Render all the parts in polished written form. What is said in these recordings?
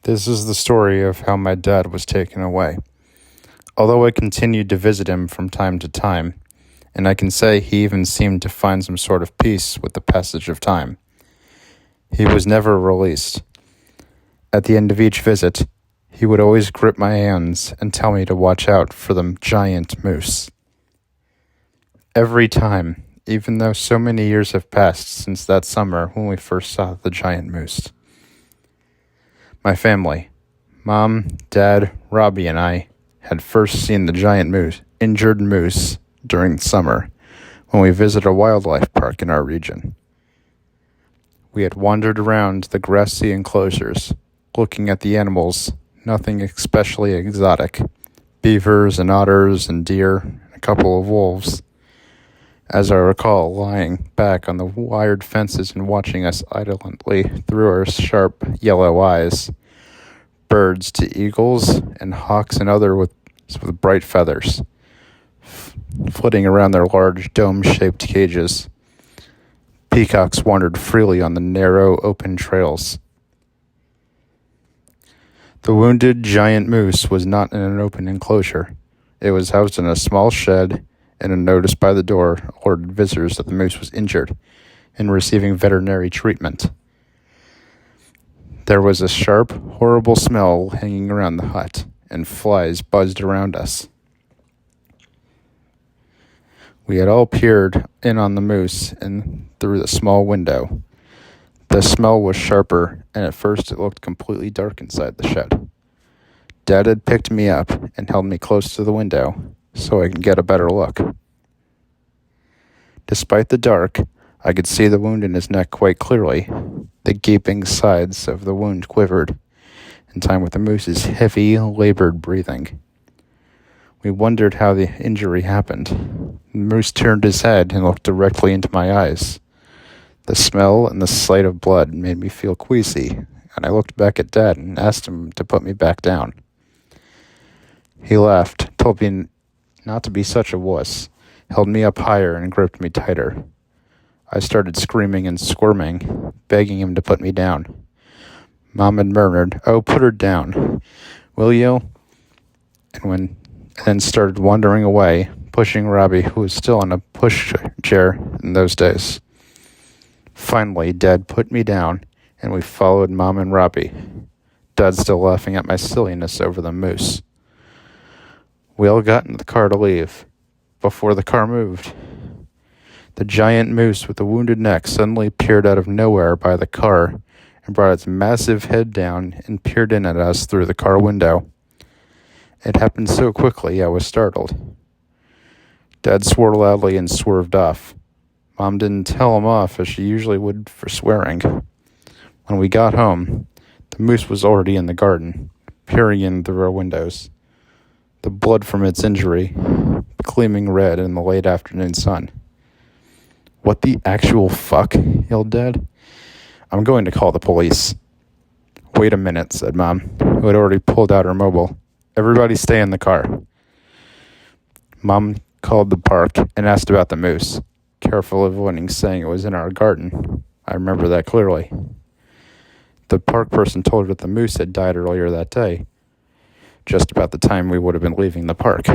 This is the story of how my dad was taken away. Although I continued to visit him from time to time, and I can say he even seemed to find some sort of peace with the passage of time, he was never released. At the end of each visit, he would always grip my hands and tell me to watch out for the giant moose. Every time, even though so many years have passed since that summer when we first saw the giant moose. My family, Mom, Dad, Robbie, and I had first seen the giant injured moose during summer when we visited a wildlife park in our region. We had wandered around the grassy enclosures, looking at the animals, nothing especially exotic, beavers and otters and deer, and a couple of wolves. As I recall, lying back on the wired fences and watching us idly through our sharp yellow eyes, birds to eagles and hawks and other with bright feathers, flitting around their large dome-shaped cages. Peacocks wandered freely on the narrow, open trails. The wounded giant moose was not in an open enclosure. It was housed in a small shed, and a notice by the door alerted visitors that the moose was injured and receiving veterinary treatment. There was a sharp, horrible smell hanging around the hut, and flies buzzed around us. We had all peered in on the moose and through the small window. The smell was sharper, and at first it looked completely dark inside the shed. Dad had picked me up and held me close to the window so I could get a better look. Despite the dark, I could see the wound in his neck quite clearly. The gaping sides of the wound quivered, in time with the moose's heavy, labored breathing. We wondered how the injury happened. The moose turned his head and looked directly into my eyes. The smell and the sight of blood made me feel queasy, and I looked back at Dad and asked him to put me back down. He laughed, told me not to be such a wuss, held me up higher and gripped me tighter. I started screaming and squirming, begging him to put me down. Mom had murmured, "Oh, put her down, will you?" And then started wandering away, pushing Robbie, who was still in a push chair in those days. Finally, Dad put me down, and we followed Mom and Robbie, Dad still laughing at my silliness over the moose. We all got in the car to leave. Before the car moved, the giant moose with the wounded neck suddenly appeared out of nowhere by the car and brought its massive head down and peered in at us through the car window. It happened so quickly I was startled. Dad swore loudly and swerved off. Mom didn't tell him off as she usually would for swearing. When we got home, the moose was already in the garden, peering in through our windows. The blood from its injury gleaming red in the late afternoon sun. "What the actual fuck?" yelled Dad. "I'm going to call the police." "Wait a minute," said Mom, who had already pulled out her mobile. "Everybody stay in the car." Mom called the park and asked about the moose, careful of avoiding saying it was in our garden. I remember that clearly. The park person told her that the moose had died earlier that day, just about the time we would have been leaving the park.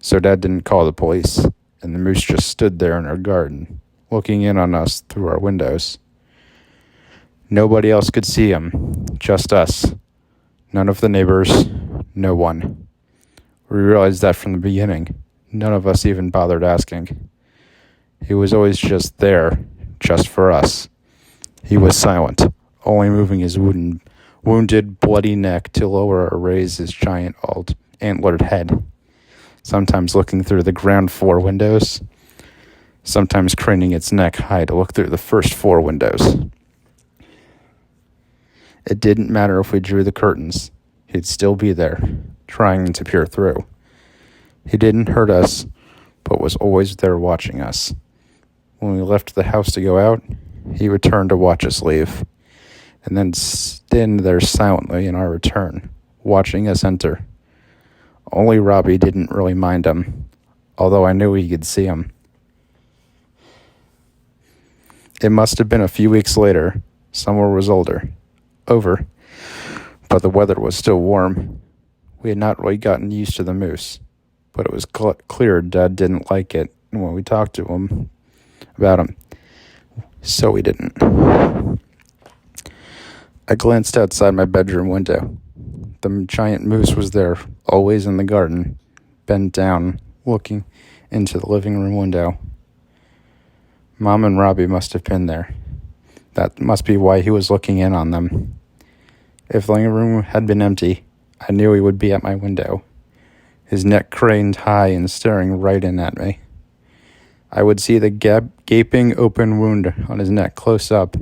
So Dad didn't call the police, and the moose just stood there in our garden, looking in on us through our windows. Nobody else could see him, just us. None of the neighbors, no one. We realized that from the beginning. None of us even bothered asking. He was always just there, just for us. He was silent, only moving his wounded, bloody neck to lower or raise his giant antlered head, sometimes looking through the ground floor windows, sometimes craning its neck high to look through the first floor windows. It didn't matter if we drew the curtains. He'd still be there, trying to peer through. He didn't hurt us, but was always there watching us. When we left the house to go out, he returned to watch us leave, and then stand there silently in our return, watching us enter. Only Robbie didn't really mind him, although I knew he could see him. It must have been a few weeks later. Summer was over, but the weather was still warm. We had not really gotten used to the moose, but it was clear Dad didn't like it when we talked to him about him, so we didn't. I glanced outside my bedroom window. The giant moose was there, always in the garden, bent down, looking into the living room window. Mom and Robbie must have been there. That must be why he was looking in on them. If the living room had been empty, I knew he would be at my window, his neck craned high and staring right in at me. I would see the gaping open wound on his neck close up,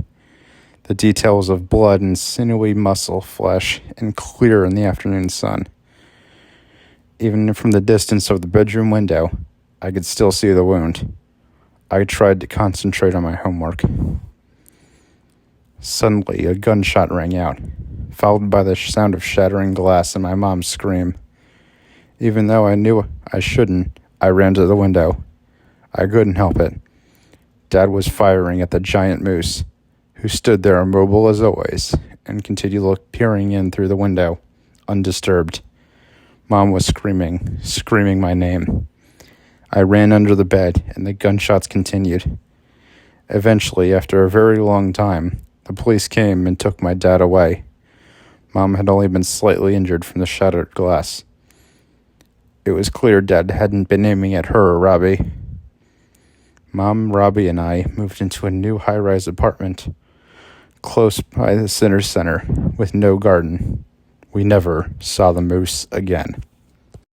the details of blood and sinewy muscle flesh, and clear in the afternoon sun. Even from the distance of the bedroom window, I could still see the wound. I tried to concentrate on my homework. Suddenly, a gunshot rang out, followed by the sound of shattering glass and my mom's scream. Even though I knew I shouldn't, I ran to the window. I couldn't help it. Dad was firing at the giant moose, who stood there immobile as always, and continued peering in through the window, undisturbed. Mom was screaming my name. I ran under the bed, and the gunshots continued. Eventually, after a very long time, the police came and took my dad away. Mom had only been slightly injured from the shattered glass. It was clear Dad hadn't been aiming at her or Robbie. Mom, Robbie, and I moved into a new high-rise apartment close by the center with no garden. We never saw the moose again.